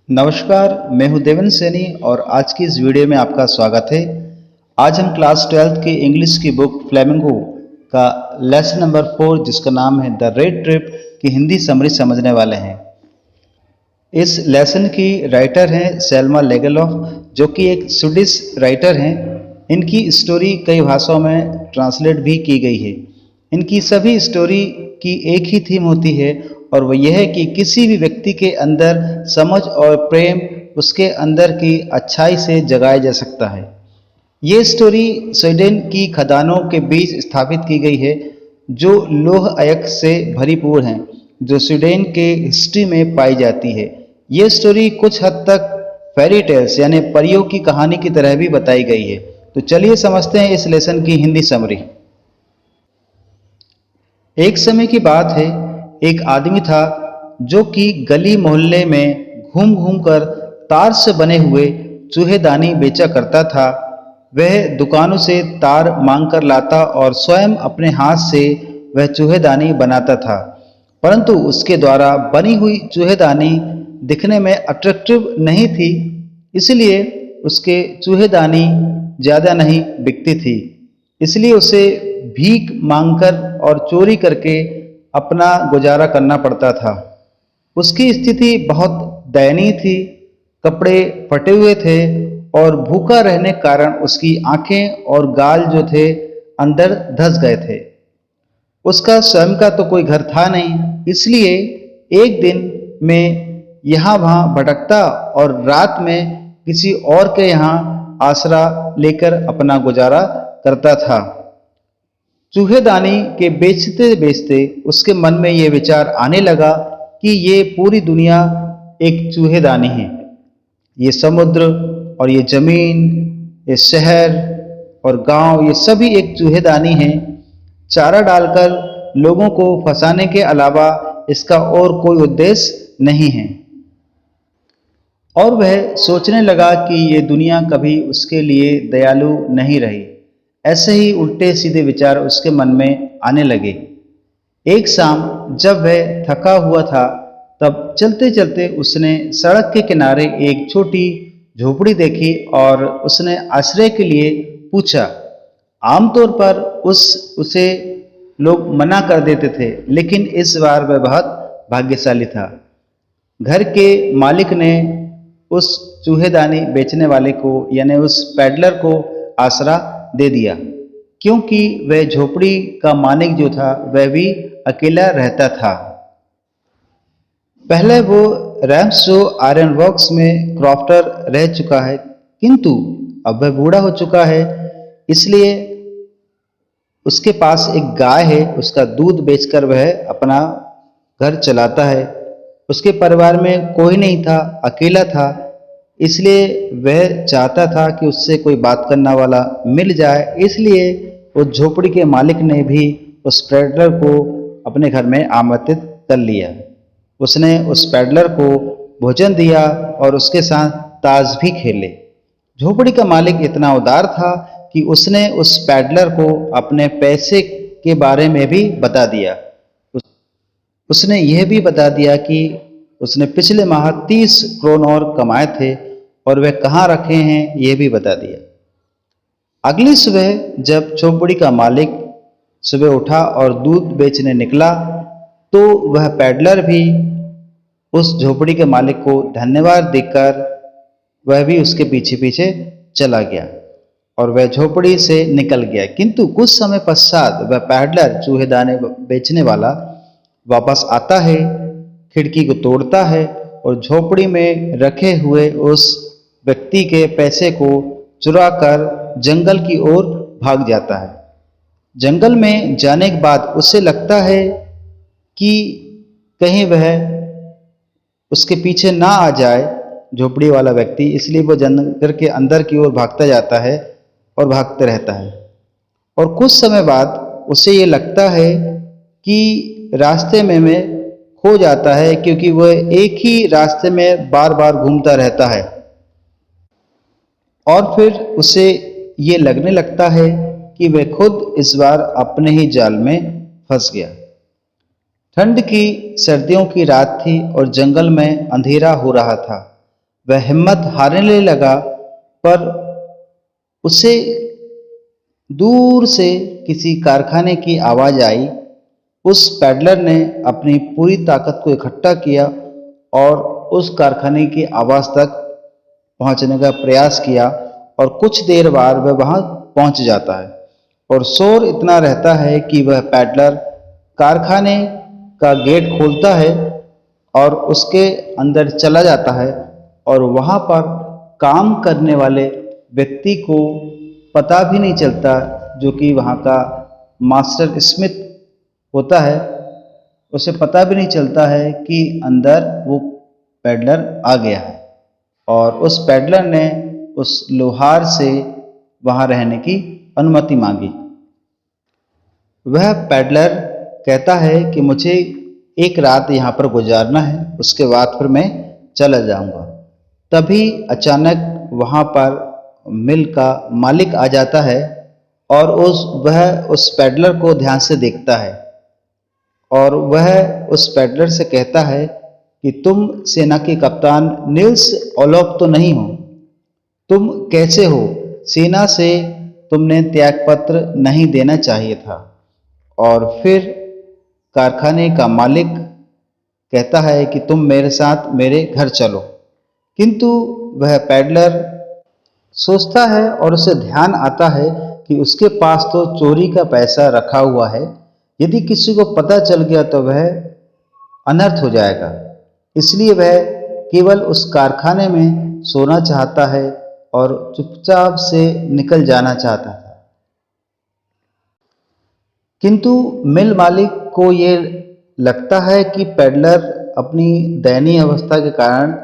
नमस्कार, मैं हूं देवन सैनी और आज की इस वीडियो में आपका स्वागत है। आज हम क्लास 12th की इंग्लिश की बुक फ्लेमिंगो का लेसन नंबर 4 जिसका नाम है द रेड ट्रिप की हिंदी समरी समझने वाले हैं। इस लेसन की राइटर हैं सेल्मा लेगेलॉफ, जो कि एक स्वीडिश राइटर हैं। इनकी स्टोरी कई भाषाओं में ट्रांसलेट भी की गई है। इनकी सभी स्टोरी की एक ही थीम होती है और वह यह है कि किसी भी व्यक्ति के अंदर समझ और प्रेम उसके अंदर की अच्छाई से जगाया जा सकता है। ये स्टोरी स्वीडन की खदानों के बीच स्थापित की गई है, जो लौह अयस्क से भरीपूर हैं, जो स्वीडन के हिस्ट्री में पाई जाती है। ये स्टोरी कुछ हद तक फेरी टेल्स यानी परियों की कहानी की तरह भी बताई गई है। तो चलिए समझते हैं इस लेसन की हिंदी समरी। एक समय की बात है, एक आदमी था जो कि गली मोहल्ले में घूम घूम कर तार से बने हुए चूहेदानी बेचा करता था। वह दुकानों से तार मांग कर लाता और स्वयं अपने हाथ से वह चूहेदानी बनाता था, परंतु उसके द्वारा बनी हुई चूहेदानी दिखने में अट्रैक्टिव नहीं थी, इसलिए उसके चूहेदानी ज़्यादा नहीं बिकती थी। इसलिए उसे भीख मांगकर और चोरी करके अपना गुजारा करना पड़ता था। उसकी स्थिति बहुत दयनीय थी, कपड़े फटे हुए थे और भूखा रहने के कारण उसकी आंखें और गाल जो थे अंदर धंस गए थे। उसका स्वयं का तो कोई घर था नहीं, इसलिए एक दिन में यहाँ वहाँ भटकता और रात में किसी और के यहाँ आसरा लेकर अपना गुजारा करता था। चूहेदानी के बेचते बेचते उसके मन में ये विचार आने लगा कि ये पूरी दुनिया एक चूहेदानी है। ये समुद्र और ये जमीन, ये शहर और गांव, ये सभी एक चूहेदानी है। चारा डालकर लोगों को फंसाने के अलावा इसका और कोई उद्देश्य नहीं है। और वह सोचने लगा कि ये दुनिया कभी उसके लिए दयालु नहीं रही। ऐसे ही उल्टे सीधे विचार उसके मन में आने लगे। एक शाम जब वह थका हुआ था, तब चलते चलते उसने सड़क के किनारे एक छोटी झोपड़ी देखी और उसने आश्रय के लिए पूछा। आमतौर पर उसे लोग मना कर देते थे, लेकिन इस बार वह बहुत भाग्यशाली था। घर के मालिक ने उस चूहेदानी बेचने वाले को यानी उस पैडलर को आसरा दे दिया, क्योंकि वह झोपड़ी का मालिक जो था वह भी अकेला रहता था। पहले वो रैम्सो आयरन वर्क्स में क्रॉफ्टर रह चुका है, किंतु अब वह बूढ़ा हो चुका है, इसलिए उसके पास एक गाय है। उसका दूध बेचकर वह अपना घर चलाता है। उसके परिवार में कोई नहीं था, अकेला था, इसलिए वह चाहता था कि उससे कोई बात करने वाला मिल जाए। इसलिए उस झोपड़ी के मालिक ने भी उस पैडलर को अपने घर में आमंत्रित कर लिया। उसने उस पैडलर को भोजन दिया और उसके साथ ताश भी खेले। झोपड़ी का मालिक इतना उदार था कि उसने उस पैडलर को अपने पैसे के बारे में भी बता दिया। उसने यह भी बता दिया कि उसने पिछले माह 30 क्रोन और कमाए थे और वह कहाँ रखे हैं, यह भी बता दिया। अगली सुबह जब झोपड़ी का मालिक सुबह उठा और दूध बेचने निकला, तो वह पैडलर भी उस झोपड़ी के मालिक को धन्यवाद देकर वह भी उसके पीछे पीछे चला गया और वह झोपड़ी से निकल गया। किंतु कुछ समय पश्चात वह पैडलर चूहेदानी बेचने वाला वापस आता है, खिड़की को तोड़ता है और झोपड़ी में रखे हुए उस व्यक्ति के पैसे को चुरा कर जंगल की ओर भाग जाता है। जंगल में जाने के बाद उसे लगता है कि कहीं वह उसके पीछे ना आ जाए झोपड़ी वाला व्यक्ति, इसलिए वो जंगल के अंदर की ओर भागता जाता है और भागते रहता है। और कुछ समय बाद उसे ये लगता है कि रास्ते में मैं खो जाता है, क्योंकि वह एक ही रास्ते में बार बार घूमता रहता है। और फिर उसे ये लगने लगता है कि वह खुद इस बार अपने ही जाल में फंस गया। ठंड की सर्दियों की रात थी और जंगल में अंधेरा हो रहा था। वह हिम्मत हारने लगा, पर उसे दूर से किसी कारखाने की आवाज आई। उस पैडलर ने अपनी पूरी ताकत को इकट्ठा किया और उस कारखाने की आवाज तक पहुंचने का प्रयास किया और कुछ देर बाद वह वहां पहुंच जाता है और शोर इतना रहता है कि वह पैडलर कारखाने का गेट खोलता है और उसके अंदर चला जाता है और वहां पर काम करने वाले व्यक्ति को पता भी नहीं चलता, जो कि वहां का मास्टर स्मिथ होता है, उसे पता भी नहीं चलता है कि अंदर वो पैडलर आ गया है और उस पैडलर ने उस लोहार से वहां रहने की अनुमति मांगी। वह पैडलर कहता है कि मुझे एक रात यहाँ पर गुजारना है, उसके बाद फिर मैं चला जाऊंगा। तभी अचानक वहां पर मिल का मालिक आ जाता है और वह उस पैडलर को ध्यान से देखता है और वह उस पैडलर से कहता है कि तुम सेना के कप्तान निल्स ओलोफ तो नहीं हो? तुम कैसे हो? सेना से तुमने त्यागपत्र नहीं देना चाहिए था। और फिर कारखाने का मालिक कहता है कि तुम मेरे साथ मेरे घर चलो। किंतु वह पैडलर सोचता है और उसे ध्यान आता है कि उसके पास तो चोरी का पैसा रखा हुआ है, यदि किसी को पता चल गया तो वह अनर्थ हो जाएगा। इसलिए वह केवल उस कारखाने में सोना चाहता है और चुपचाप से निकल जाना चाहता था। किंतु मिल मालिक को ये लगता है कि पैडलर अपनी दयनीय अवस्था के कारण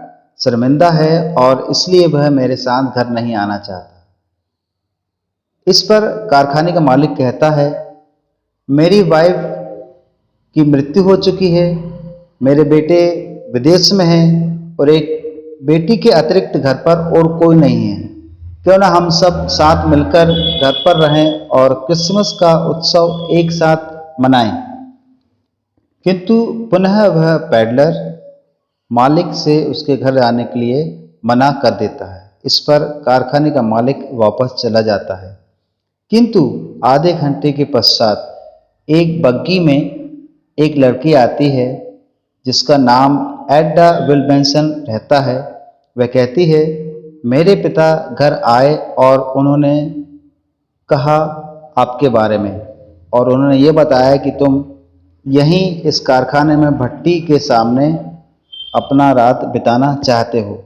शर्मिंदा है और इसलिए वह मेरे साथ घर नहीं आना चाहता। इस पर कारखाने का मालिक कहता है, मेरी वाइफ की मृत्यु हो चुकी है, मेरे बेटे विदेश में हैं और एक बेटी के अतिरिक्त घर पर और कोई नहीं है। क्यों ना हम सब साथ मिलकर घर पर रहें और क्रिसमस का उत्सव एक साथ मनाएं। किंतु पुनः वह पैडलर मालिक से उसके घर आने के लिए मना कर देता है। इस पर कारखाने का मालिक वापस चला जाता है। किंतु आधे घंटे के पश्चात एक बग्गी में एक लड़की आती है जिसका नाम एडा विल्बेंसन रहता है। वह कहती है, मेरे पिता घर आए और उन्होंने कहा आपके बारे में, और उन्होंने ये बताया कि तुम यहीं इस कारखाने में भट्टी के सामने अपना रात बिताना चाहते हो।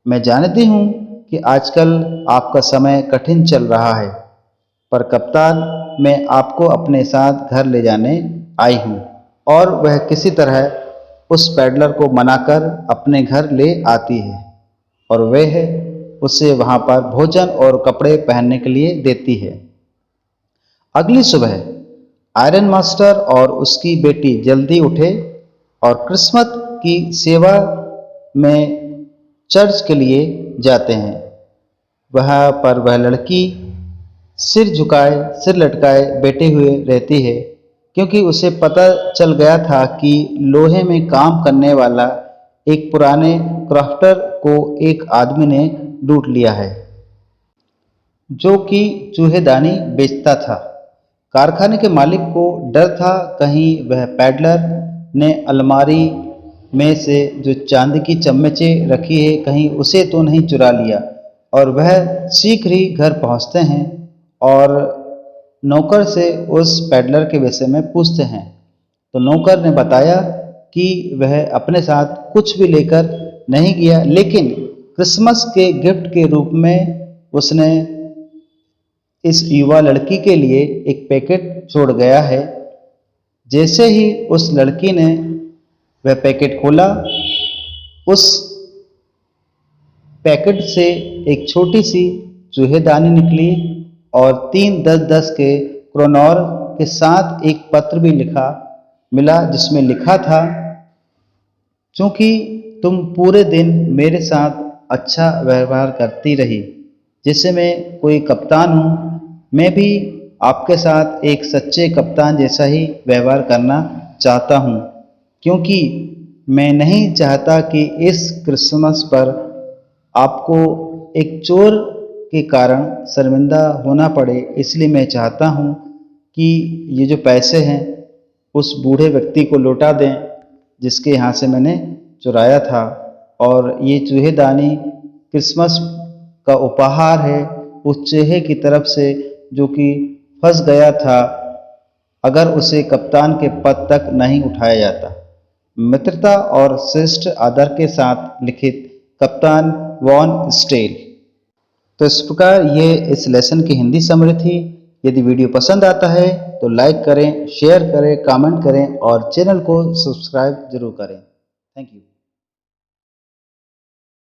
मैं जानती हूँ कि आजकल आपका समय कठिन चल रहा है, पर कप्तान मैं आपको अपने साथ घर ले जाने आई हूँ। और वह किसी तरह उस पैडलर को मनाकर अपने घर ले आती है और वह उसे वहाँ पर भोजन और कपड़े पहनने के लिए देती है। अगली सुबह आयरन मास्टर और उसकी बेटी जल्दी उठे और क्रिसमस की सेवा में चर्च के लिए जाते हैं। वहाँ पर वह लड़की सिर झुकाए सिर लटकाए बैठे हुए रहती है, क्योंकि उसे पता चल गया था कि लोहे में काम करने वाला एक पुराने क्राफ्टर को एक आदमी ने लूट लिया है, जो कि चूहेदानी बेचता था। कारखाने के मालिक को डर था कहीं वह पैडलर ने अलमारी में से जो चांदी की चम्मचें रखी है कहीं उसे तो नहीं चुरा लिया। और वह शीघ्र ही घर पहुंचते हैं और नौकर से उस पैडलर के विषय में पूछते हैं। तो नौकर ने बताया कि वह अपने साथ कुछ भी लेकर नहीं गया, लेकिन क्रिसमस के गिफ्ट के रूप में उसने इस युवा लड़की के लिए एक पैकेट छोड़ गया है। जैसे ही उस लड़की ने वह पैकेट खोला, उस पैकेट से एक छोटी सी चूहेदानी निकली और 3 10-10 के क्रोनौर के साथ एक पत्र भी मिला, जिसमें लिखा था, चूंकि तुम पूरे दिन मेरे साथ अच्छा व्यवहार करती रही, जैसे मैं कोई कप्तान हूँ, मैं भी आपके साथ एक सच्चे कप्तान जैसा ही व्यवहार करना चाहता हूँ, क्योंकि मैं नहीं चाहता कि इस क्रिसमस पर आपको एक चोर के कारण शर्मिंदा होना पड़े, इसलिए मैं चाहता हूँ कि ये जो पैसे हैं उस बूढ़े व्यक्ति को लौटा दें जिसके यहाँ से मैंने चुराया था। और ये चूहेदानी क्रिसमस का उपहार है उस चूहे की तरफ से जो कि फंस गया था अगर उसे कप्तान के पद तक नहीं उठाया जाता। मित्रता और श्रेष्ठ आदर के साथ लिखित, कप्तान वॉन स्टेल। तो इस प्रकार ये इस लेसन की हिंदी समरी थी। यदि वीडियो पसंद आता है तो लाइक करें, शेयर करें, कमेंट करें और चैनल को सब्सक्राइब जरूर करें। Thank you.